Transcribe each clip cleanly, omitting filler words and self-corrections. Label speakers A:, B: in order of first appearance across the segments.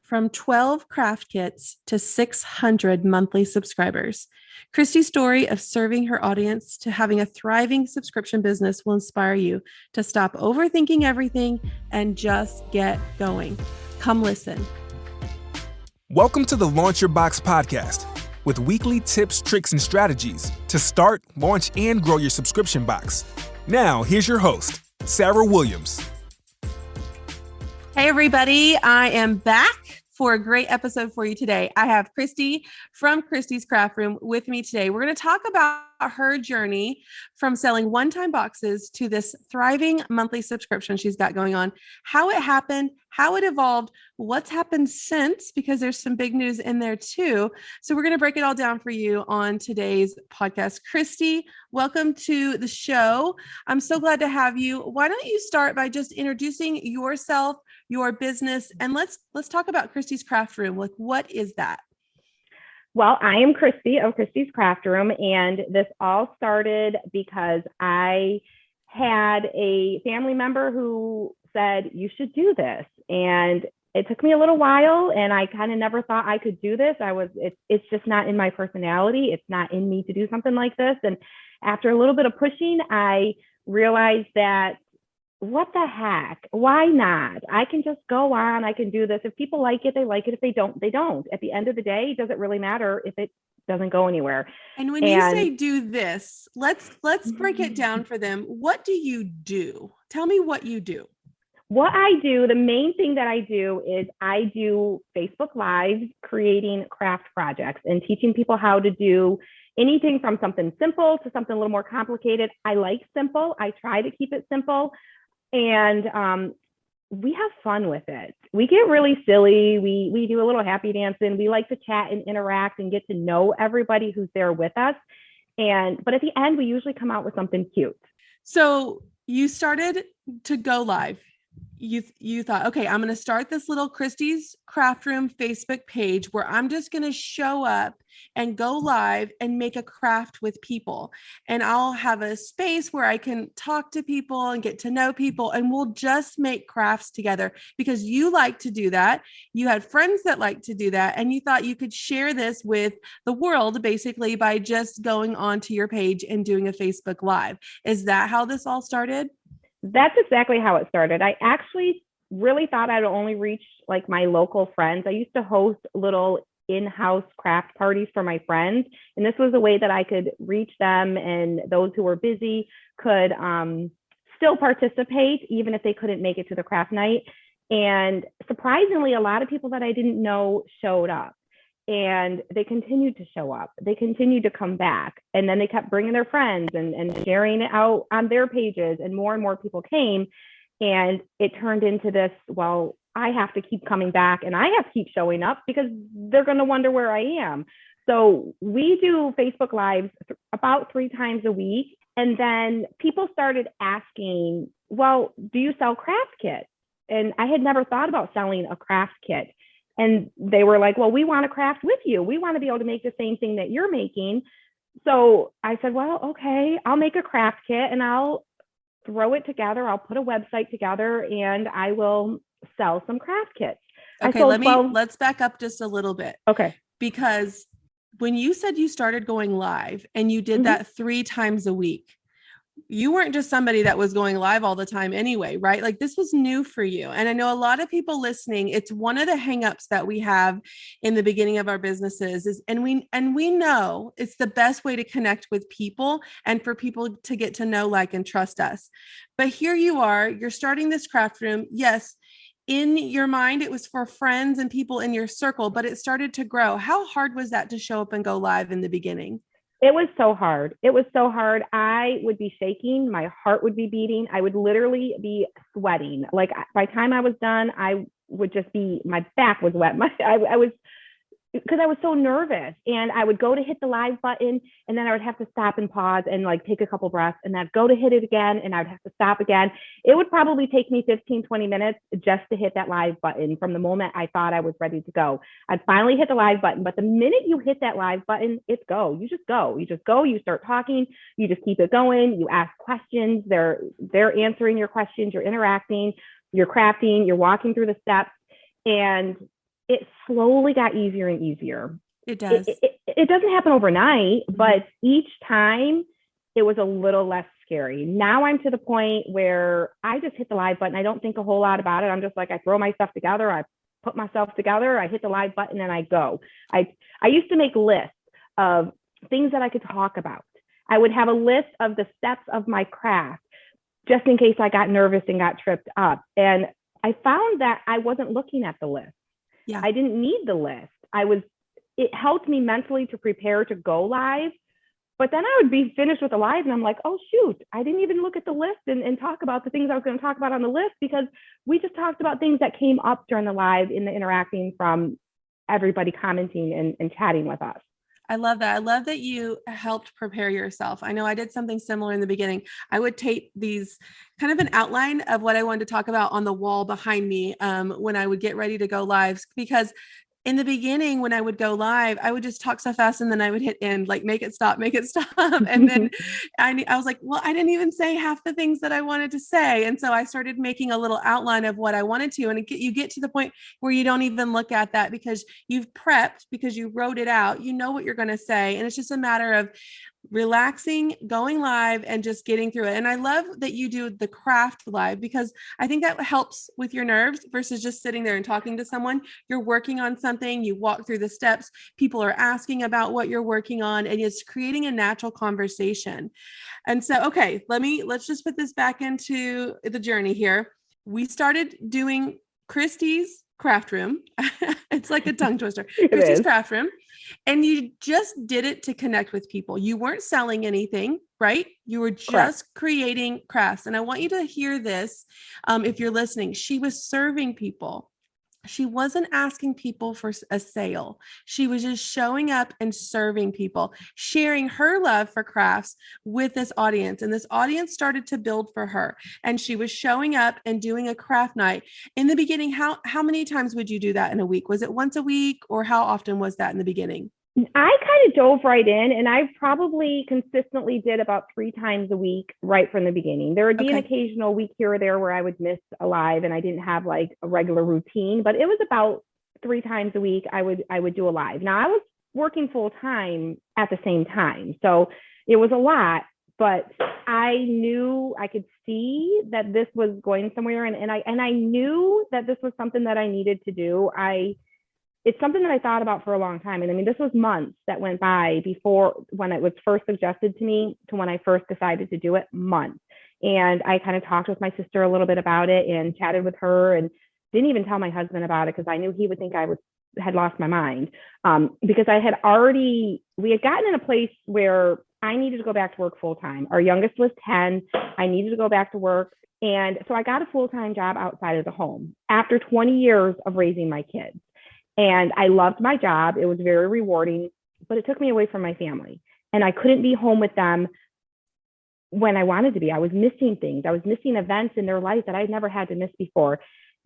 A: from 12 craft kits to 600 monthly subscribers. Kristy's story of serving her audience to having a thriving subscription business will inspire you to stop overthinking everything and just get going. Come listen.
B: Welcome to the Launch Your Box podcast with weekly tips, tricks, and strategies to start, launch, and grow your subscription box. Now, here's your host, Sarah Williams.
A: Hey, everybody. I am back for a great episode for you today. I have Kristy from Kristy's Craft Room with me today. We're going to talk about her journey from selling one-time boxes to this thriving monthly subscription she's got going on, how it happened, how it evolved, what's happened since, because there's some big news in there too. So we're going to break it all down for you on today's podcast. Kristy, welcome to the show. I'm so glad to have you. Why don't you start by just introducing yourself, your business, and let's talk about Kristy's Craft Room. Like, what is that?
C: Well, I am Kristy of Kristy's Craft Room, and this all started because I had a family member who said, you should do this. And it took me a little while, and I kind of never thought I could do this. It's just not in my personality. It's not in me to do something like this. And after a little bit of pushing, I realized that what the heck? Why not? I can just go on. I can do this. If people like it, they like it. If they don't, they don't. At the end of the day, it doesn't really matter if it doesn't go anywhere.
A: And when you say do this, let's break it down for them. What do you do? Tell me what you do.
C: What I do, the main thing that I do is I do Facebook Lives, creating craft projects and teaching people how to do anything from something simple to something a little more complicated. I like simple. I try to keep it simple. And we have fun with it. We get really silly. We do a little happy dancing. We like to chat and interact and get to know everybody who's there with us. But at the end, we usually come out with something cute.
A: So you started to go live. You thought, okay, I'm going to start this little Kristy's Craft Room Facebook page where I'm just going to show up and go live and make a craft with people. And I'll have a space where I can talk to people and get to know people, and we'll just make crafts together because you like to do that. You had friends that like to do that. And you thought you could share this with the world basically by just going onto your page and doing a Facebook Live. Is that how this all started?
C: That's exactly how it started. I actually really thought I'd only reach like my local friends. I used to host little in-house craft parties for my friends. And this was a way that I could reach them, and those who were busy could still participate, even if they couldn't make it to the craft night. And surprisingly, a lot of people that I didn't know showed up. And they continued to show up. They continued to come back. And then they kept bringing their friends and sharing it out on their pages. And more people came. And it turned into this, well, I have to keep coming back and I have to keep showing up because they're going to wonder where I am. So we do Facebook Lives about 3 times a week. And then people started asking, well, do you sell craft kits? And I had never thought about selling a craft kit. And they were like, well, we want to craft with you. We want to be able to make the same thing that you're making. So I said, well, okay, I'll make a craft kit and I'll throw it together. I'll put a website together and I will sell some craft kits.
A: Okay, let's back up just a little bit.
C: Okay.
A: Because when you said you started going live and you did that 3 times a week, you weren't just somebody that was going live all the time anyway, right? Like this was new for you. And I know a lot of people listening, it's one of the hangups that we have in the beginning of our businesses is, and we know it's the best way to connect with people and for people to get to know, like, and trust us. But here you are, you're starting this craft room. Yes. In your mind, it was for friends and people in your circle, but it started to grow. How hard was that to show up and go live in the beginning?
C: It was so hard. It was so hard. I would be shaking. My heart would be beating. I would literally be sweating. Like by the time I was done, I would just be, my back was wet. I was because I was so nervous, and I would go to hit the live button and then I would have to stop and pause and like take a couple breaths, and I'd go to hit it again and I'd have to stop again. It would probably take me 15-20 minutes just to hit that live button from the moment I thought I was ready to go. I'd finally hit the live button, but the minute you hit that live button, it's go. You just go. You start talking, you just keep it going, you ask questions, they're answering your questions, you're interacting, you're crafting, you're walking through the steps. And it slowly got easier and easier.
A: It does.
C: It doesn't happen overnight, but each time it was a little less scary. Now I'm to the point where I just hit the live button. I don't think a whole lot about it. I'm just like, I throw my stuff together. I put myself together. I hit the live button and I go. I used to make lists of things that I could talk about. I would have a list of the steps of my craft just in case I got nervous and got tripped up. And I found that I wasn't looking at the list.
A: Yeah.
C: I didn't need the list. It helped me mentally to prepare to go live. But then I would be finished with the live and I'm like, oh, shoot, I didn't even look at the list and talk about the things I was going to talk about on the list, because we just talked about things that came up during the live in the interacting from everybody commenting and chatting with us.
A: I love that. I love that you helped prepare yourself. I know I did something similar in the beginning. I would tape these kind of an outline of what I wanted to talk about on the wall behind me when I would get ready to go live, because in the beginning, when I would go live, I would just talk so fast and then I would hit end, like make it stop. And then I was like, well, I didn't even say half the things that I wanted to say. And so I started making a little outline of what I wanted to. And you get to the point where you don't even look at that because you've prepped, because you wrote it out, you know what you're going to say. And it's just a matter of relaxing, going live, and just getting through it. And I love that you do the craft live, because I think that helps with your nerves versus just sitting there and talking to someone. You're working on something, you walk through the steps, people are asking about what you're working on, and it's creating a natural conversation. And so, okay, let's just put this back into the journey here. We started doing Kristy's craft room. It's like a tongue twister. Kristy's craft room. And you just did it to connect with people. You weren't selling anything, right? You were just creating crafts. And I want you to hear this. If you're listening, she was serving people. She wasn't asking people for a sale. She was just showing up and serving people, sharing her love for crafts with this audience. And this audience started to build for her. And she was showing up and doing a craft night. In the beginning, how many times would you do that in a week? Was it once a week, or how often was that in the beginning?
C: I kind of dove right in, and I probably consistently did about 3 times a week right from the beginning. There would be an occasional week here or there where I would miss a live and I didn't have like a regular routine, but it was about 3 times a week I would do a live. Now I was working full time at the same time, so it was a lot, but I knew I could see that this was going somewhere, and I knew that this was something that I needed to do. It's something that I thought about for a long time. And I mean, this was months that went by before when it was first suggested to me to when I first decided to do it, months. And I kind of talked with my sister a little bit about it and chatted with her, and didn't even tell my husband about it because I knew he would think I had lost my mind. Because we had gotten in a place where I needed to go back to work full time. Our youngest was 10. I needed to go back to work. And so I got a full-time job outside of the home after 20 years of raising my kids. And I loved my job. It was very rewarding, but it took me away from my family. And I couldn't be home with them when I wanted to be. I was missing things. I was missing events in their life that I'd never had to miss before.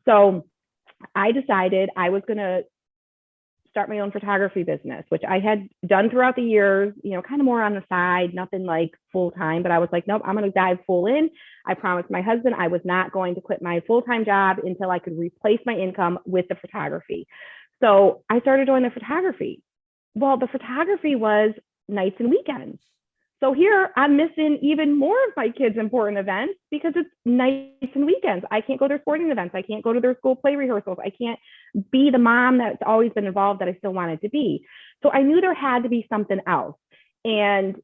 C: So I decided I was going to start my own photography business, which I had done throughout the years, kind of more on the side, nothing like full time. But I was like, nope, I'm going to dive full in. I promised my husband I was not going to quit my full-time job until I could replace my income with the photography. So I started doing the photography. Well, the photography was nights and weekends. So here I'm missing even more of my kids' important events because it's nights and weekends. I can't go to their sporting events. I can't go to their school play rehearsals. I can't be the mom that's always been involved that I still wanted to be. So I knew there had to be something else. And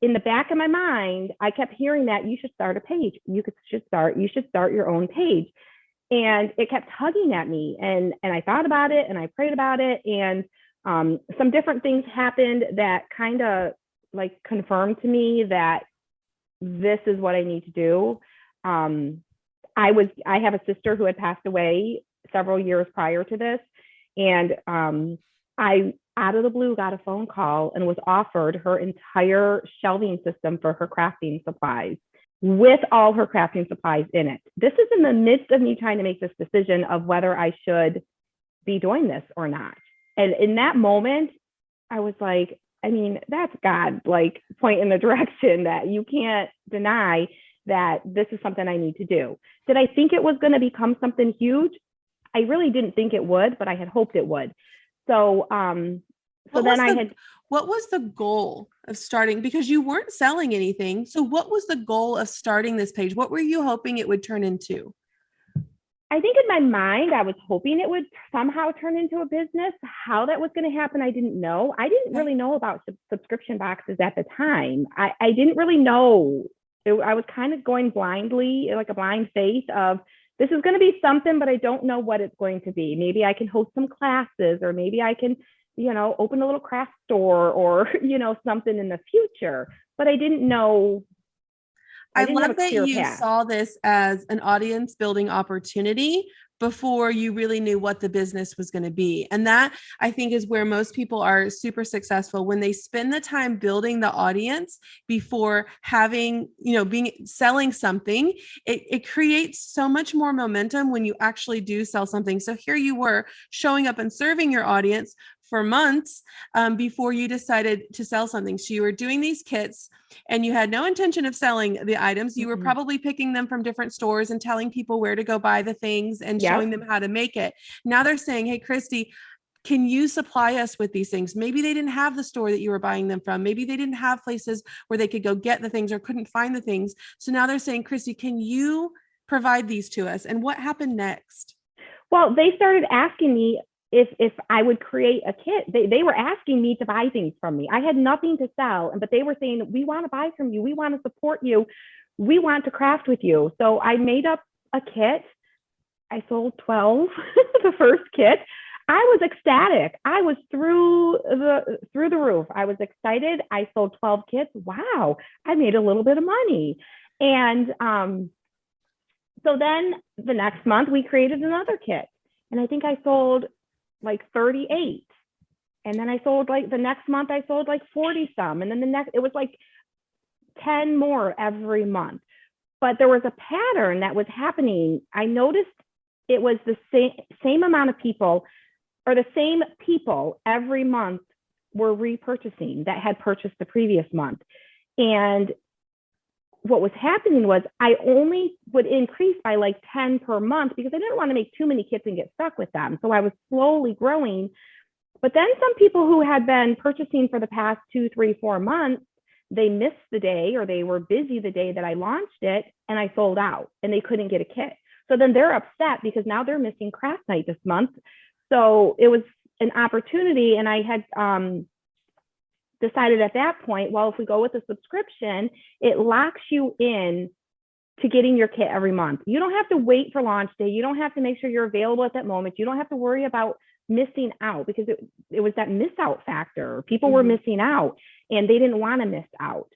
C: in the back of my mind, I kept hearing that you should start a page. You should start your own page. And it kept tugging at me. And I thought about it and I prayed about it. And some different things happened that kind of like confirmed to me that this is what I need to do. I have a sister who had passed away several years prior to this. And I, out of the blue, got a phone call and was offered her entire shelving system for her crafting supplies, with all her crafting supplies in it. This is in the midst of me trying to make this decision of whether I should be doing this or not. And in that moment, I was like, I mean, that's God, like point in the direction that you can't deny that this is something I need to do. Did I think it was going to become something huge? I really didn't think it would, but I had hoped it would. So,
A: what was the goal of starting? Because you weren't selling anything. So what was the goal of starting this page? What were you hoping it would turn into?
C: I think in my mind, I was hoping it would somehow turn into a business. How that was going to happen, I didn't know. I didn't really know about subscription boxes at the time. I didn't really know. I was kind of going blindly, like a blind faith of, this is going to be something, but I don't know what it's going to be. Maybe I can host some classes, or maybe I can, open a little craft store, or, something in the future. But I didn't know.
A: I love that you saw this as an audience building opportunity before you really knew what the business was going to be. And that, I think, is where most people are super successful, when they spend the time building the audience before having, selling something. It creates so much more momentum when you actually do sell something. So here you were showing up and serving your audience for months before you decided to sell something. So you were doing these kits and you had no intention of selling the items. You were probably picking them from different stores and telling people where to go buy the things and showing them how to make it. Now they're saying, hey, Kristy, can you supply us with these things? Maybe they didn't have the store that you were buying them from. Maybe they didn't have places where they could go get the things or couldn't find the things. So now they're saying, Kristy, can you provide these to us? And what happened next?
C: Well, they started asking me if I would create a kit. They were asking me to buy things from me. I had nothing to sell, but they were saying, we want to buy from you. We want to support you. We want to craft with you. So I made up a kit. I sold 12, the first kit. I was ecstatic. I was through the roof. I was excited. I sold 12 kits. Wow, I made a little bit of money. And so then the next month we created another kit. And I think I sold like 38. And then I sold the next month I sold 40 some. And then the next, it was 10 more every month. But there was a pattern that was happening. I noticed it was the same amount of people, or the same people every month were repurchasing that had purchased the previous month. And what was happening was I only would increase by 10 per month, because I didn't want to make too many kits and get stuck with them. So I was slowly growing. But then some people who had been purchasing for the past 2, 3, 4 months, they missed the day, or they were busy the day that I launched it, and I sold out and they couldn't get a kit. So then they're upset because now they're missing craft night this month. So it was an opportunity. And I had decided at that point, well, if we go with a subscription, it locks you in to getting your kit every month. You don't have to wait for launch day. You don't have to make sure you're available at that moment. You don't have to worry about missing out, because it was that miss out factor. People were missing out and they didn't want to miss out.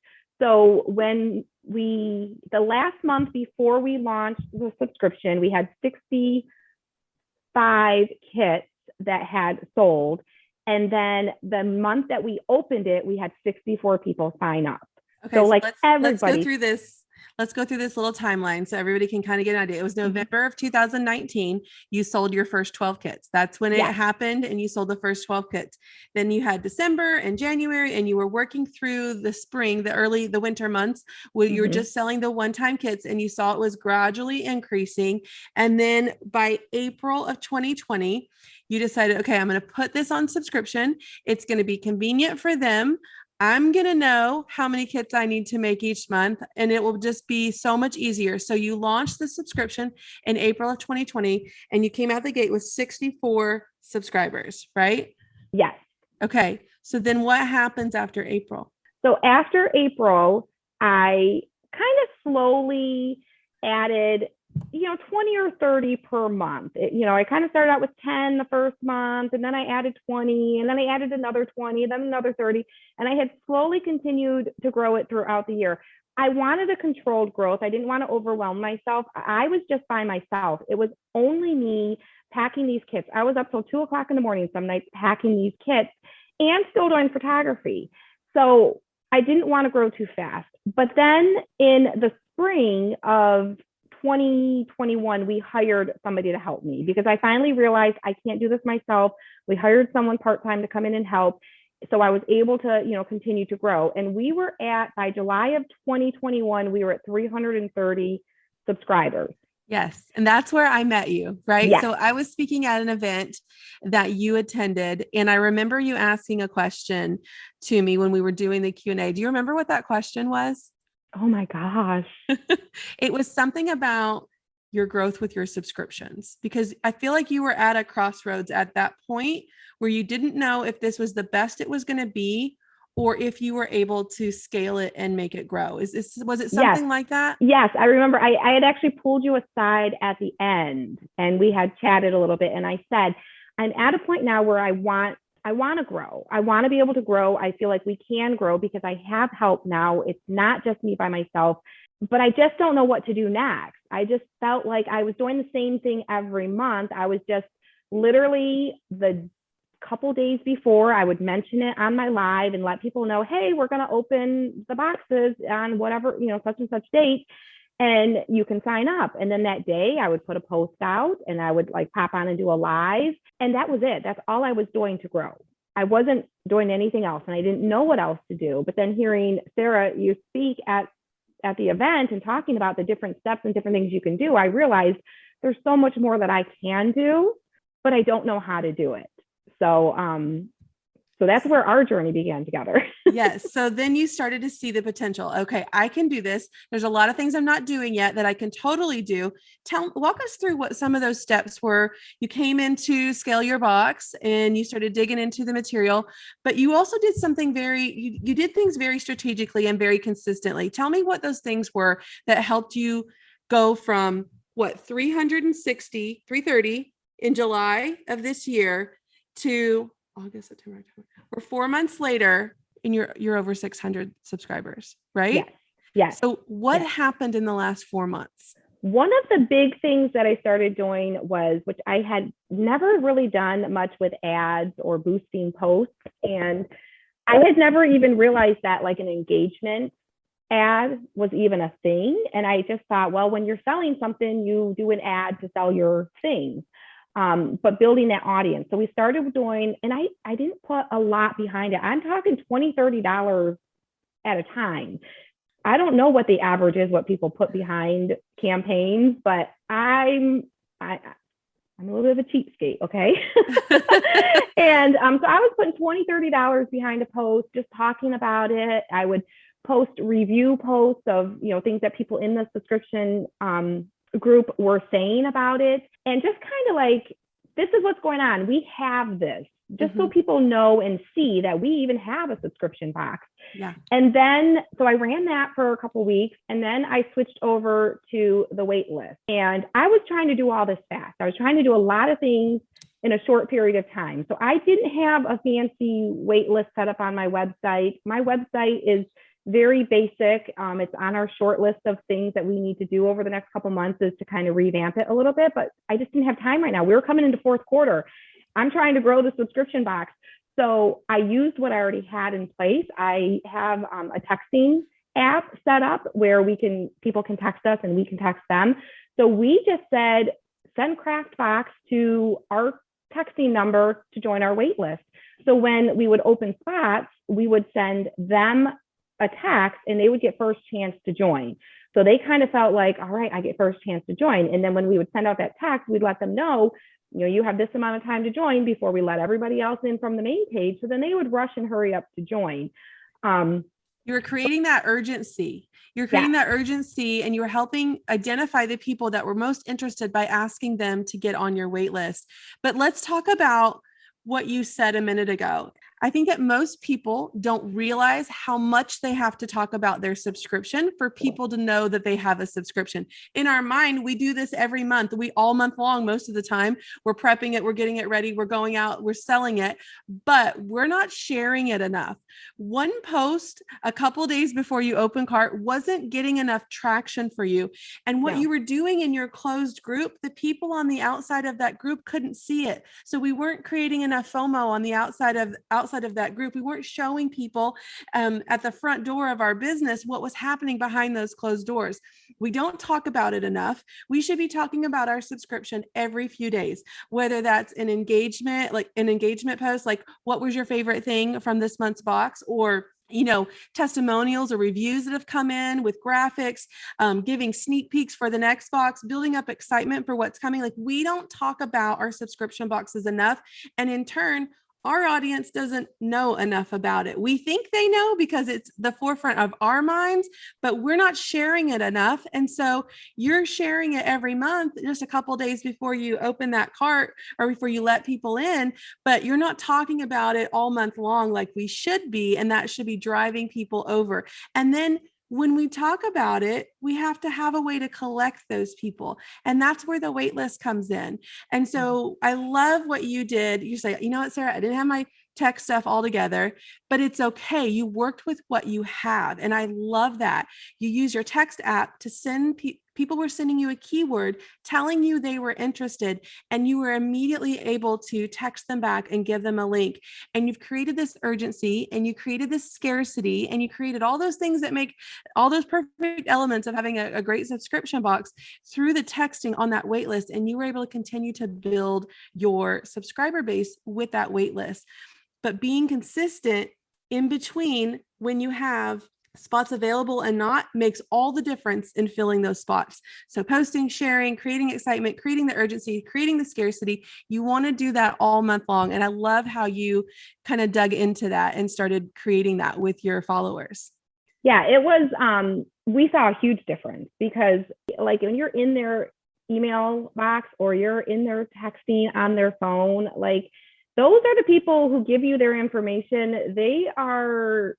C: So when the last month before we launched the subscription, we had 65 kits that had sold. And then the month that we opened it, we had 64 people sign up.
A: Okay, so let's go through this. Let's go through this little timeline so everybody can kind of get an idea. It was November of 2019. You sold your first 12 kits. That's when it happened, and you sold the first 12 kits. Then you had December and January, and you were working through the spring, the winter months, where you were just selling the one-time kits, and you saw it was gradually increasing. And then by April of 2020, you decided, okay, I'm going to put this on subscription. It's going to be convenient for them. I'm going to know how many kits I need to make each month, and it will just be so much easier. So you launched the subscription in April of 2020, and you came out the gate with 64 subscribers, right?
C: Yes.
A: Okay. So then what happens after April?
C: So after April, I kind of slowly added 20 or 30 per month. I kind of started out with 10 the first month, and then I added 20, and then I added another 20, then another 30. And I had slowly continued to grow it throughout the year. I wanted a controlled growth. I didn't want to overwhelm myself. I was just by myself. It was only me packing these kits. I was up till 2:00 in the morning some nights packing these kits and still doing photography. So I didn't want to grow too fast. But then in the spring of 2021, we hired somebody to help me, because I finally realized I can't do this myself. We hired someone part-time to come in and help. So I was able to, continue to grow. And we were by July of 2021, we were at 330 subscribers.
A: Yes. And that's where I met you, right?
C: Yes.
A: So I was speaking at an event that you attended, and I remember you asking a question to me when we were doing the Q&A. Do you remember what that question was?
C: Oh my gosh.
A: It was something about your growth with your subscriptions, because I feel like you were at a crossroads at that point where you didn't know if this was the best it was going to be, or if you were able to scale it and make it grow. Was it
C: Yes.
A: something like that?
C: Yes, I remember I had actually pulled you aside at the end and we had chatted a little bit and I said, I'm at a point now where I want to grow. I want to be able to grow. I feel like we can grow because I have help now. It's not just me by myself, but I just don't know what to do next. I just felt like I was doing the same thing every month. I was just literally the couple days before I would mention it on my live and let people know, hey, we're going to open the boxes on whatever, such and such date, and you can sign up. And then that day I would put a post out and I would like pop on and do a live. And that was it. That's all I was doing to grow. I wasn't doing anything else and I didn't know what else to do. But then hearing Sarah, you speak at the event and talking about the different steps and different things you can do, I realized there's so much more that I can do, but I don't know how to do it. So that's where our journey began together.
A: Yes. So then you started to see the potential. Okay, I can do this. There's a lot of things I'm not doing yet that I can totally do. Walk us through what some of those steps were. You came into Scale Your Box and you started digging into the material, but you also did something you did things very strategically and very consistently. Tell me what those things were that helped you go from 330 in July of this year to August, September, October. We're 4 months later and you're over 600 subscribers, right?
C: Yes. Yes.
A: So what happened in the last 4 months?
C: One of the big things that I started doing was, which I had never really done much with ads or boosting posts. And I had never even realized that like an engagement ad was even a thing. And I just thought, well, when you're selling something, you do an ad to sell your thing. But building that audience. So we started doing, and I didn't put a lot behind it. I'm talking $20, $30 at a time. I don't know what the average is, what people put behind campaigns, but I'm a little bit of a cheapskate, okay? And so I was putting $20, $30 behind a post, just talking about it. I would post review posts of, things that people in the subscription group were saying about it, and just kind of like, this is what's going on. We have this, just so people know and see that we even have a subscription box.
A: Yeah.
C: And then, so I ran that for a couple of weeks, and then I switched over to the wait list. And I was trying to do all this fast. I was trying to do a lot of things in a short period of time. So I didn't have a fancy wait list set up on my website. My website is very basic. It's on our short list of things that we need to do over the next couple months, is to kind of revamp it a little bit, but I just didn't have time right now. We were coming into fourth quarter. I'm trying to grow the subscription box. So I used what I already had in place. I have a texting app set up where people can text us and we can text them. So we just said, send Craftbox to our texting number to join our wait list. So when we would open spots, we would send them a text and they would get first chance to join. So they kind of felt like, all right, I get first chance to join. And then when we would send out that text, we'd let them know, you have this amount of time to join before we let everybody else in from the main page. So then they would rush and hurry up to join.
A: You're creating that urgency. You're creating that urgency, and you're helping identify the people that were most interested by asking them to get on your wait list. But let's talk about what you said a minute ago. I think that most people don't realize how much they have to talk about their subscription for people to know that they have a subscription. In our mind, we do this every month. We all month long, most of the time, we're prepping it, we're getting it ready, we're going out, we're selling it, but we're not sharing it enough. One post a couple days before you open cart wasn't getting enough traction for you. And what you were doing in your closed group, the people on the outside of that group couldn't see it. So we weren't creating enough FOMO on the outside of that group. We weren't showing people at the front door of our business what was happening behind those closed doors. We don't talk about it enough. We should be talking about our subscription every few days, whether that's an engagement post, like what was your favorite thing from this month's box, or testimonials or reviews that have come in with graphics, giving sneak peeks for the next box, building up excitement for what's coming. Like, we don't talk about our subscription boxes enough. And in turn, our audience doesn't know enough about it. We think they know because it's the forefront of our minds, but we're not sharing it enough. And so you're sharing it every month, just a couple days before you open that cart or before you let people in, but you're not talking about it all month long like we should be. And that should be driving people over. And then when we talk about it, we have to have a way to collect those people. And that's where the wait list comes in. And so I love what you did. You say, you know what, Sarah, I didn't have my tech stuff all together, but it's okay. You worked with what you have. And I love that. You use your text app to send people were sending you a keyword telling you they were interested, and you were immediately able to text them back and give them a link. And you've created this urgency, and you created this scarcity, and you created all those things that make all those perfect elements of having a great subscription box through the texting on that wait list. And you were able to continue to build your subscriber base with that wait list. But being consistent in between when you have spots available and not makes all the difference in filling those spots. So posting, sharing, creating excitement, creating the urgency, creating the scarcity, you want to do that all month long. And I love how you kind of dug into that and started creating that with your followers.
C: Yeah, it was, we saw a huge difference because like when you're in their email box or you're in their texting on their phone, like those are the people who give you their information. They're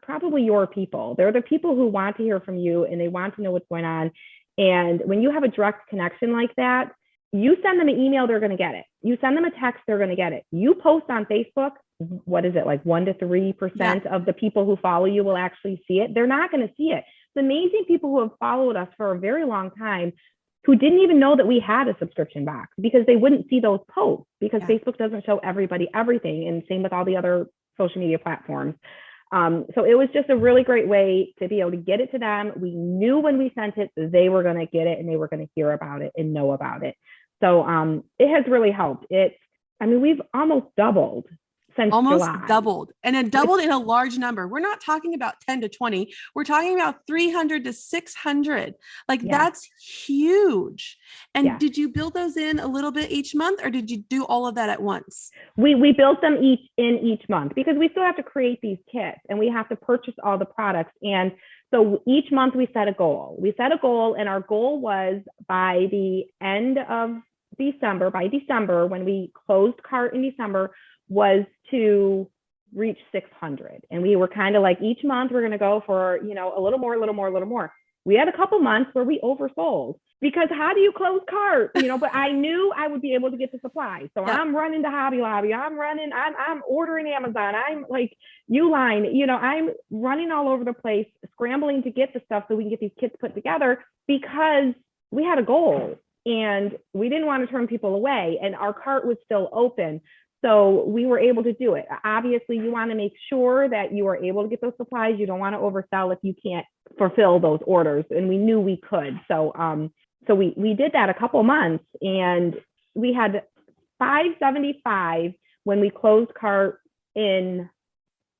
C: probably your people. They're the people who want to hear from you and they want to know what's going on. And when you have a direct connection like that, you send them an email, they're going to get it. You send them a text, they're going to get it. You post on Facebook, what is it, like 1 to 3% of the people who follow you will actually see it. They're not going to see it. It's amazing people who have followed us for a very long time who didn't even know that we had a subscription box because they wouldn't see those posts because Facebook doesn't show everybody everything, and same with all the other social media platforms. So it was just a really great way to be able to get it to them. We knew when we sent it, they were going to get it and they were going to hear about it and know about it. So it has really helped. We've almost doubled since July.
A: Doubled, and it doubled in a large number. We're not talking about 10 to 20. We're talking about 300 to 600. That's huge. And did you build those in a little bit each month, or did you do all of that at once?
C: We built them each month because we still have to create these kits and we have to purchase all the products. And so each month we set a goal. And our goal was by the end of December, when we closed cart in December, was to reach 600. And we were kind of like, each month we're going to go for, a little more. We had a couple months where we oversold because how do you close cart? But I knew I would be able to get the supply. So I'm running to Hobby Lobby. I'm ordering Amazon. I'm like Uline, I'm running all over the place, scrambling to get the stuff so we can get these kits put together because we had a goal and we didn't want to turn people away and our cart was still open. So we were able to do it. Obviously, you want to make sure that you are able to get those supplies. You don't want to oversell if you can't fulfill those orders. And we knew we could. So we did that a couple months and we had 575 when we closed cart in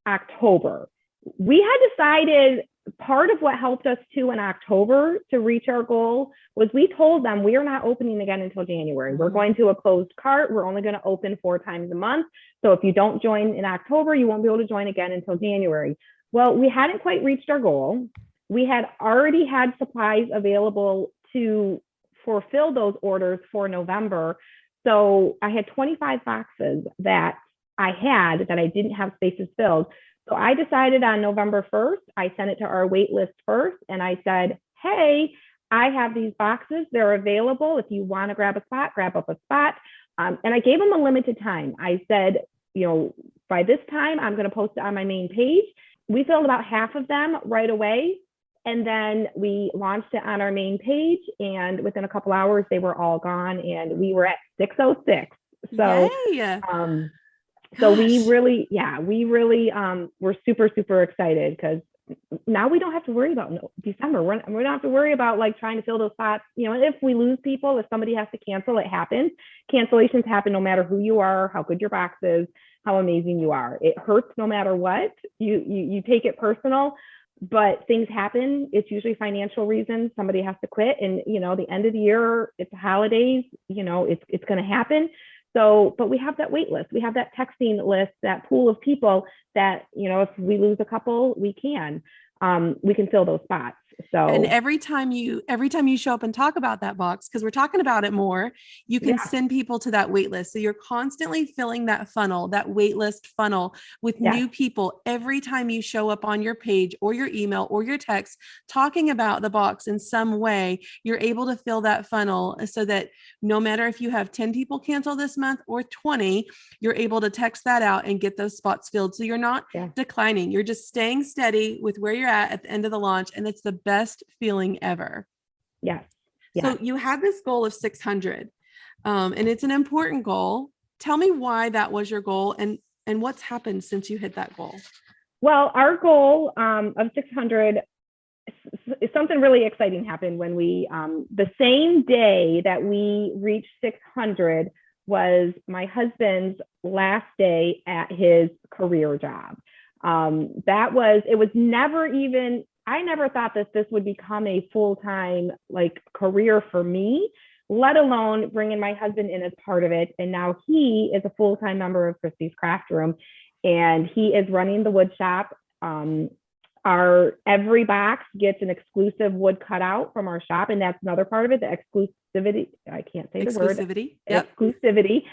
C: October. We had decided part of what helped us too in October to reach our goal was we told them we are not opening again until January. We're going to a closed cart. We're only going to open 4 times a month. So if you don't join in October, you won't be able to join again until January. Well, we hadn't quite reached our goal. We had already had supplies available to fulfill those orders for November. So I had 25 boxes that I didn't have spaces filled. So I decided on November 1st, I sent it to our wait list first. And I said, hey, I have these boxes. They're available. If you want to grab a spot, grab up a spot. And I gave them a limited time. I said, by this time, I'm going to post it on my main page. We filled about half of them right away. And then we launched it on our main page. And within a couple hours, they were all gone. And we were at 606. So, So we really, we're super, super excited because now we don't have to worry about December. We don't have to worry about like trying to fill those spots. If we lose people, if somebody has to cancel, it happens. Cancellations happen no matter who you are, how good your box is, how amazing you are. It hurts no matter what. You take it personal, but things happen. It's usually financial reasons. Somebody has to quit, and the end of the year, it's the holidays. It's going to happen. So, but we have that wait list. We have that texting list, that pool of people that, if we lose a couple, we can fill those spots. So,
A: and every time you show up and talk about that box, because we're talking about it more, you can send people to that wait list. So you're constantly filling that funnel, that wait list funnel with new people every time you show up on your page or your email or your text talking about the box in some way. You're able to fill that funnel so that no matter if you have 10 people cancel this month or 20, you're able to text that out and get those spots filled. So you're not declining. You're just staying steady with where you're at the end of the launch. And it's the best feeling ever.
C: Yes.
A: So you had this goal of 600, and it's an important goal. Tell me why that was your goal and what's happened since you hit that goal.
C: Well, our goal of 600, something really exciting happened when we, the same day that we reached 600 was my husband's last day at his career job. It was never even, I never thought that this would become a full-time career for me, let alone bringing my husband in as part of it. And now he is a full-time member of Kristy's Craft Room, and he is running the wood shop. Every box gets an exclusive wood cutout from our shop, and that's another part of it, the exclusivity. I can't say the word. Exclusivity.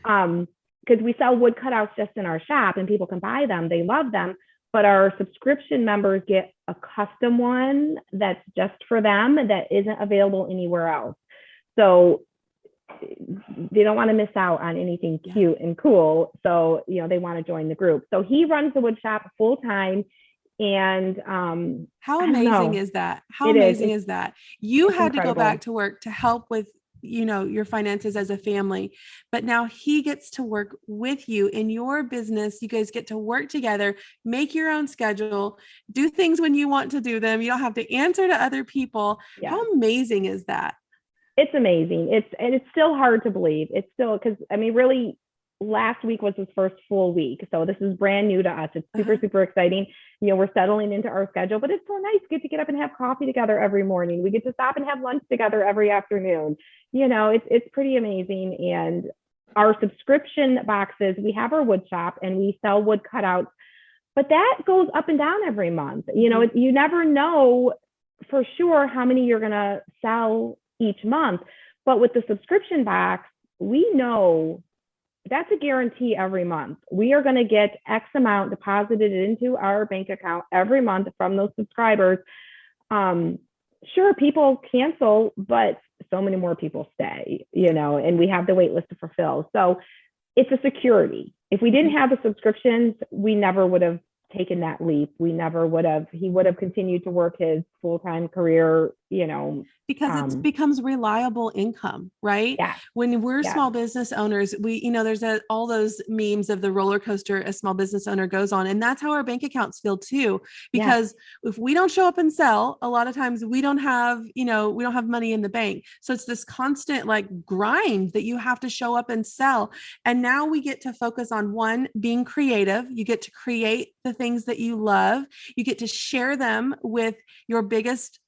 C: Because we sell wood cutouts just in our shop, and people can buy them. They love them. But our subscription members get a custom one that's just for them that isn't available anywhere else. So they don't want to miss out on anything cute and cool. So, they want to join the group. So he runs the wood shop full time. And
A: how amazing is that? How amazing is that? You had to go back to work to help with your finances as a family, but now he gets to work with you in your business. You guys get to work together, make your own schedule, do things when you want to do them. You don't have to answer to other people. Yeah. How amazing is that?
C: It's amazing. It's still hard to believe. It's still, because really last week was his first full week. So this is brand new to us. It's super, super exciting. We're settling into our schedule, but it's so nice to get up and have coffee together every morning. We get to stop and have lunch together every afternoon. It's pretty amazing. And our subscription boxes, we have our wood shop and we sell wood cutouts, but that goes up and down every month. You never know for sure how many you're going to sell each month. But with the subscription box, we know that's a guarantee every month. We are going to get X amount deposited into our bank account every month from those subscribers. Sure, people cancel, but so many more people stay, and we have the wait list to fulfill. So it's a security. If we didn't have the subscriptions, we never would have taken that leap. He would have continued to work his full-time career,
A: because it becomes reliable income, right?
C: Yeah.
A: When we're small business owners, there's all those memes of the roller coaster a small business owner goes on. And that's how our bank accounts feel too, because if we don't show up and sell, a lot of times we don't have money in the bank. So it's this constant grind that you have to show up and sell. And now we get to focus on being creative. You get to create the things that you love. You get to share them with your biggest,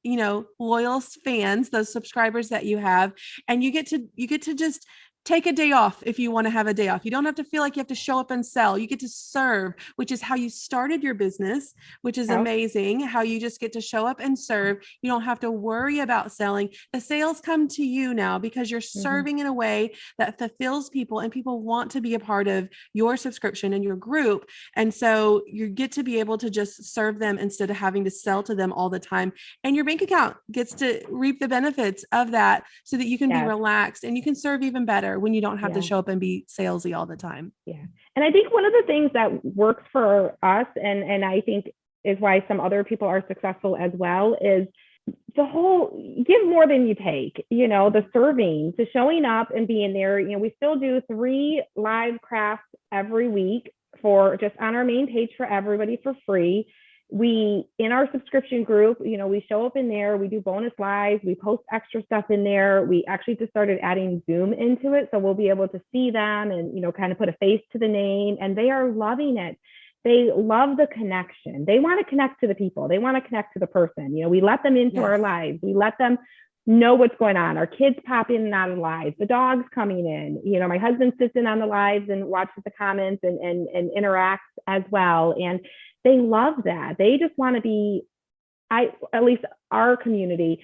A: loyalist fans, those subscribers that you have, and you get to just take a day off if you want to have a day off. You don't have to feel like you have to show up and sell. You get to serve, which is how you started your business, which is amazing. How you just get to show up and serve. You don't have to worry about selling. The sales come to you now because you're serving in a way that fulfills people, and people want to be a part of your subscription and your group. And so you get to be able to just serve them instead of having to sell to them all the time. And your bank account gets to reap the benefits of that so that you can be relaxed and you can serve even better when you don't have to show up and be salesy all the time. Yeah.
C: And I think one of the things that works for us, and I think is why some other people are successful as well, is the whole give more than you take, the serving, the showing up and being there. We still do 3 live crafts every week for just on our main page for everybody for free. in our subscription group, we show up in there, we do bonus lives, we post extra stuff in there. We actually just started adding Zoom into it. So we'll be able to see them and, kind of put a face to the name, and they are loving it. They love the connection. They want to connect to the people. They want to connect to the person. We let them into our lives. We let them know what's going on. Our kids pop in and out of the lives, the dog's coming in. My husband sits in on the lives and watches the comments and interacts as well. And they love that. They just want to be, at least our community,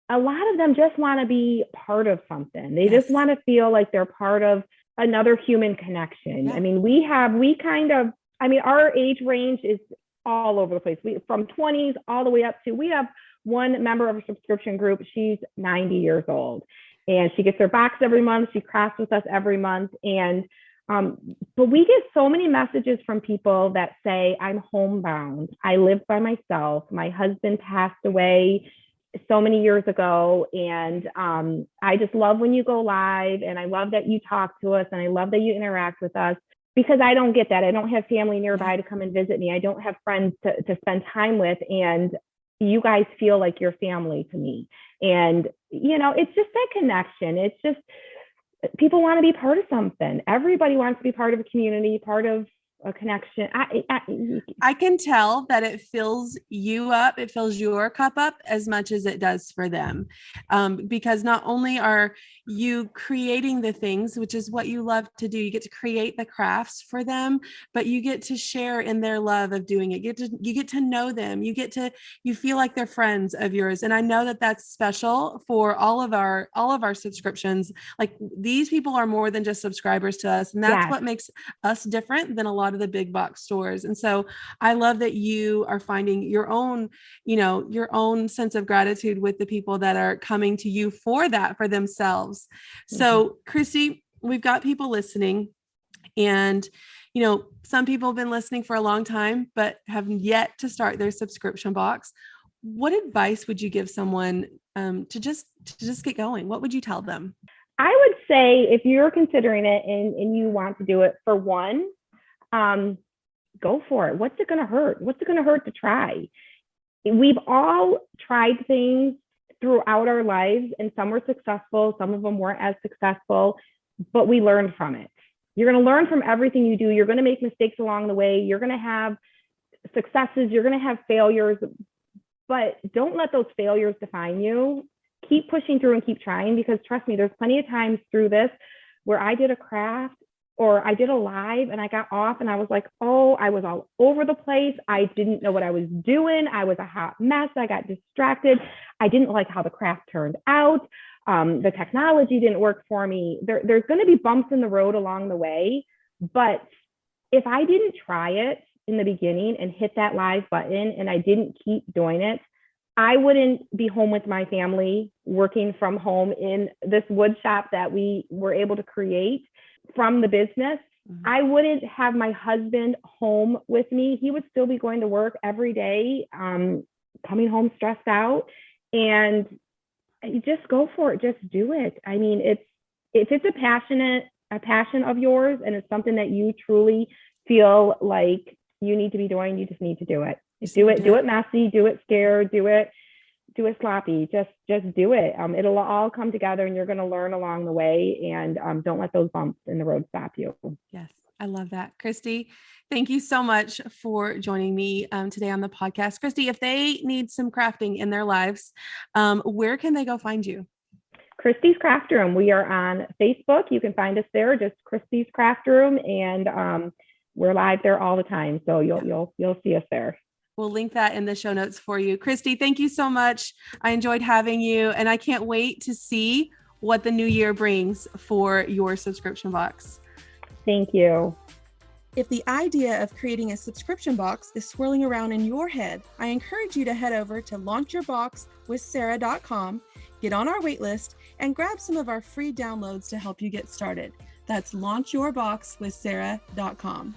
C: a lot of them just want to be part of something. They just want to feel like they're part of another human connection. Yeah. I mean, our age range is all over the place. From 20s all the way up to, we have one member of a subscription group. She's 90 years old and she gets her box every month. She crafts with us every month. And but we get so many messages from people that say, I'm homebound. I live by myself. My husband passed away so many years ago. And I just love when you go live. And I love that you talk to us. And I love that you interact with us, because I don't get that. I don't have family nearby to come and visit me. I don't have friends to spend time with. And you guys feel like you're family to me. And, it's just that connection. It's just, people want to be part of something. Everybody wants to be part of a community, part of a connection.
A: I can tell that it fills you up. It fills your cup up as much as it does for them. Because not only are you creating the things, which is what you love to do, you get to create the crafts for them, but you get to share in their love of doing it. You get to know them. You feel like they're friends of yours. And I know that that's special for all of our subscriptions. Like, these people are more than just subscribers to us. And that's what makes us different than a lot of the big box stores. And so I love that you are finding your own sense of gratitude with the people that are coming to you for that, for themselves. So Kristy, we've got people listening, and some people have been listening for a long time, but have yet to start their subscription box. What advice would you give someone to just get going? What would you tell them?
C: I would say, if you're considering it and you want to do it, for one, go for it. What's it going to hurt? What's it going to hurt to try? We've all tried things throughout our lives, and some were successful. Some of them weren't as successful, but we learned from it. You're going to learn from everything you do. You're going to make mistakes along the way. You're going to have successes. You're going to have failures, but don't let those failures define you. Keep pushing through and keep trying, because trust me, there's plenty of times through this where I did a craft or I did a live and I got off and I was like, oh, I was all over the place. I didn't know what I was doing. I was a hot mess. I got distracted. I didn't like how the craft turned out. The technology didn't work for me. There's going to be bumps in the road along the way. But if I didn't try it in the beginning and hit that live button and I didn't keep doing it, I wouldn't be home with my family, working from home in this wood shop that we were able to create from the business. I wouldn't have my husband home with me. He would still be going to work every day, coming home stressed out. And just go for it. Just do it. I mean, if it's a passion of yours and it's something that you truly feel like you need to be doing, you just need to do it. Do it messy, do it scared, do it sloppy, just do it. It'll all come together and you're going to learn along the way, and don't let those bumps in the road stop you.
A: Yes. I love that. Kristy, thank you so much for joining me today on the podcast. Kristy, if they need some crafting in their lives, where can they go find you?
C: Kristy's Craft Room. We are on Facebook. You can find us there, just Kristy's Craft Room, and we're live there all the time. So you'll see us there.
A: We'll link that in the show notes for you. Kristy, thank you so much. I enjoyed having you, and I can't wait to see what the new year brings for your subscription box.
C: Thank you.
A: If the idea of creating a subscription box is swirling around in your head, I encourage you to head over to launchyourboxwithsarah.com, get on our waitlist, and grab some of our free downloads to help you get started. That's launchyourboxwithsarah.com.